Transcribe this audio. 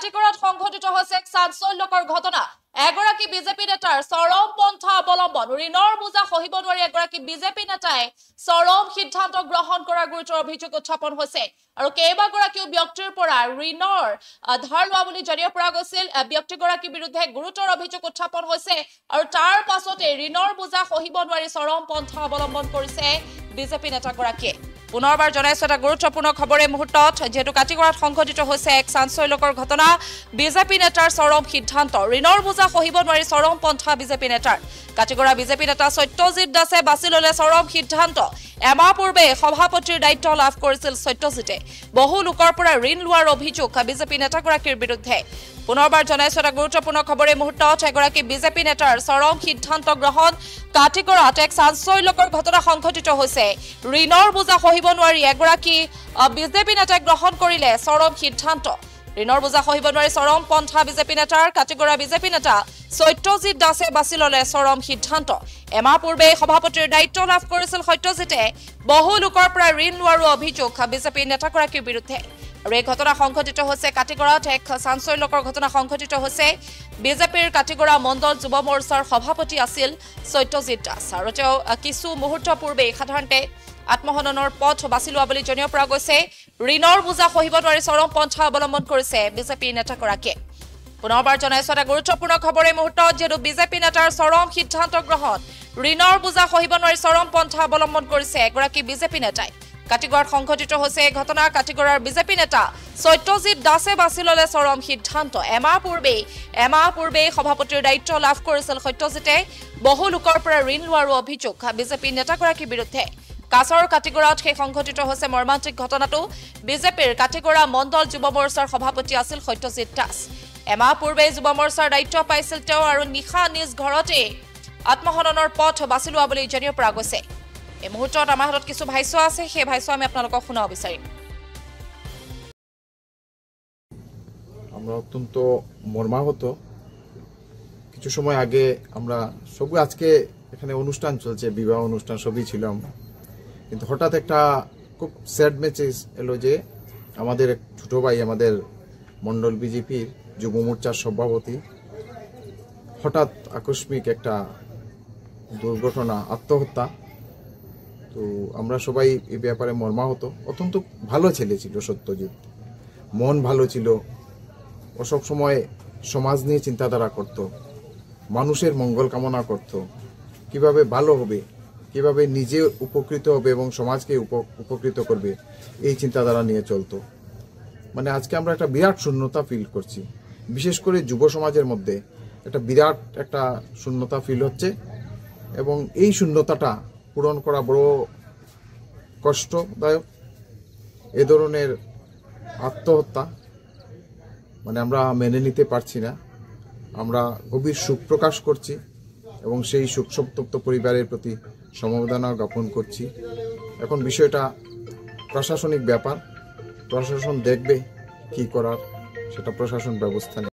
কাটিগড়াত সংঘটিত হৈছে এক চাঞ্চল্যকৰ ঘটনা। এগৰাকী বিজেপি নেতাৰ চৰম পন্থা অৱলম্বন। ঋণৰ বোজা সহিব নোৱাৰি এগৰাকী বিজেপি নেতাই চৰম সিদ্ধান্ত গ্ৰহণ কৰাৰ গুৰুতৰ অভিযোগ উত্থাপন হৈছে। আৰু কেইবাগৰাকীও ব্যক্তিৰ পৰা ঋণৰ ধাৰ লোৱা বুলি জানিব পৰা গৈছিল। ব্যক্তিগৰাকীৰ বিৰুদ্ধে গুৰুতৰ অভিযোগ উত্থাপন হৈছে আৰু তাৰ পাছতে ঋণৰ বোজা সহিব নোৱাৰি চৰম পন্থা অৱলম্বন কৰিছে বিজেপি নেতাগৰাকীয়ে। পুনৰবাৰ জনাইছো এটা গুৰুত্বপূৰ্ণ খবৰ এই মুহূৰ্তত, যেহেতু কাটিগড়াত সংঘটিত হৈছে এক চাঞ্চল্যকৰ ঘটনা। বিজেপি নেতাৰ চৰম সিদ্ধান্ত, ঋণৰ বোজা সহিব নোৱাৰি চৰম পন্থা বিজেপি নেতাৰ। কাটিগড়া বিজেপি নেতা সত্যজিৎ দাসে বাছি ললে চৰম সিদ্ধান্ত। এমাহ পূৰ্বে সভাপতিৰ দায়িত্ব লাভ কৰিছিল সত্যজিতে। বহু লোকৰ পৰা ঋণ লোৱাৰ অভিযোগ বিজেপি নেতাগৰাকীৰ বিৰুদ্ধে। পুনৰবাৰ জনাইছো এটা গুৰুত্বপূৰ্ণ খবৰ এই মুহূৰ্তত, এগৰাকী বিজেপি নেতাৰ চৰম সিদ্ধান্ত গ্ৰহণ। কাটিগড়াত এক চাঞ্চল্যকৰ ঘটনা সংঘটিত হৈছে। ঋণৰ বোজা সহিব নোৱাৰি এগৰাকী বিজেপি নেতাই গ্ৰহণ কৰিলে চৰম সিদ্ধান্ত। ঋণৰ বোজা সহিব নোৱাৰি চৰম পন্থা বিজেপি নেতাৰ। কাটিগড়া বিজেপি নেতা সত্যজিৎ দাসে বাছি ললে চৰম সিদ্ধান্ত। এমাহ পূৰ্বে সভাপতিৰ দায়িত্ব লাভ কৰিছিল সত্যজিতে। বহু লোকৰ পৰা ঋণ লোৱাৰো অভিযোগ বিজেপি নেতাগৰাকীৰ বিৰুদ্ধে। আৰু এই ঘটনা সংঘটিত হৈছে কাটিগড়াত, এক চাঞ্চল্যকৰ ঘটনা সংঘটিত হৈছে। বিজেপিৰ কাটিগড়া মণ্ডল যুৱ মৰ্চাৰ সভাপতি আছিল সত্যজিৎ দাস আৰু তেওঁ কিছু মুহূৰ্ত পূৰ্বে সাধাৰণতে আত্মহননৰ পথ বাছি লোৱা বুলি জানিব পৰা গৈছে। ঋণৰ বোজা সহিব নোৱাৰি চৰম পন্থা অৱলম্বন কৰিছে বিজেপি নেতাগৰাকীয়ে। পুনৰবাৰ জনাইছো এটা গুৰুত্বপূৰ্ণ খবৰ এই মুহূৰ্তত, যিহেতু বিজেপি নেতাৰ চৰম সিদ্ধান্ত গ্ৰহণ। ঋণৰ বোজা সহিব নোৱাৰি চৰম পন্থা অৱলম্বন কৰিছে এগৰাকী বিজেপি নেতাই। কাটিগড়াত সংঘটিত হৈছে এই ঘটনা। কাটিগড়াৰ বিজেপি নেতা সত্যজিৎ দাসে বাছি ললে চৰম সিদ্ধান্ত। এমাহ পূৰ্বেই সভাপতিৰ দায়িত্ব লাভ কৰিছিল সত্যজিতে। বহু লোকৰ পৰা ঋণ লোৱাৰো অভিযোগ বিজেপি নেতাগৰাকীৰ বিৰুদ্ধে। কাছৰ কাটিগড়াত সেই সংঘটিত হৈছে মৰ্মান্তিক ঘটনাটো। বিজেপিৰ কাটিগড়া মণ্ডল যুৱ মৰ্চাৰ সভাপতি আছিল সত্যজিৎ দাস। এমাহ পূৰ্বে যুৱ মৰ্চাৰ দায়িত্ব পাইছিল তেওঁ আৰু নিশা নিজ ঘৰতে আত্মহননৰ পথ বাছি লোৱা বুলি জানিব পৰা গৈছে। এই মুহূৰ্তত আমাৰ হাতত কিছু ভাষ্য আছে, সেই ভাষ্য আমি আপোনালোকক শুনাব বিচাৰিম। আমরা অত্যন্ত মর্মাহত। কিছু সময় আগে আমরা সবই, আজকে এখানে অনুষ্ঠান চলছে, বিবাহ অনুষ্ঠান সবই ছিলাম, কিন্তু হঠাৎ একটা খুব স্যাড মেসেজ এলো যে আমাদের এক ছোট ভাই, আমাদের মন্ডল বিজেপির যুব মোর্চার সভাপতি, হঠাৎ আকস্মিক একটা দুর্ঘটনা, আত্মহত্যা। তো আমরা সবাই এই ব্যাপারে মর্মাহত। অত্যন্ত ভালো ছেলে ছিল সত্যজিৎ, মন ভালো ছিল, ও সব সময় সমাজ নিয়ে চিন্তাধারা করত, মানুষের মঙ্গল কামনা করত, কিভাবে ভালো হবে, কিভাবে নিজে উপকৃত হবে এবং সমাজকে উপকৃত করবে, এই চিন্তাধারা নিয়ে চলতো। মানে আজকে আমরা একটা বিরাট শূন্যতা ফিল করছি, বিশেষ করে যুব সমাজের মধ্যে একটা বিরাট একটা শূন্যতা ফিল হচ্ছে এবং এই শূন্যতাটা পূরণ করা বড় কষ্টদায়ক। এ ধরনের আত্মহত্যা মানে আমরা মেনে নিতে পারছি না। আমরা গভীর শোক প্রকাশ করছি এবং সেই শোক সন্তপ্ত পরিবারের প্রতি সমবেদনা জ্ঞাপন করছি। এখন বিষয়টা প্রশাসনিক ব্যাপার, প্রশাসন দেখবে কি করার, সেটা প্রশাসন ব্যবস্থা নেবে।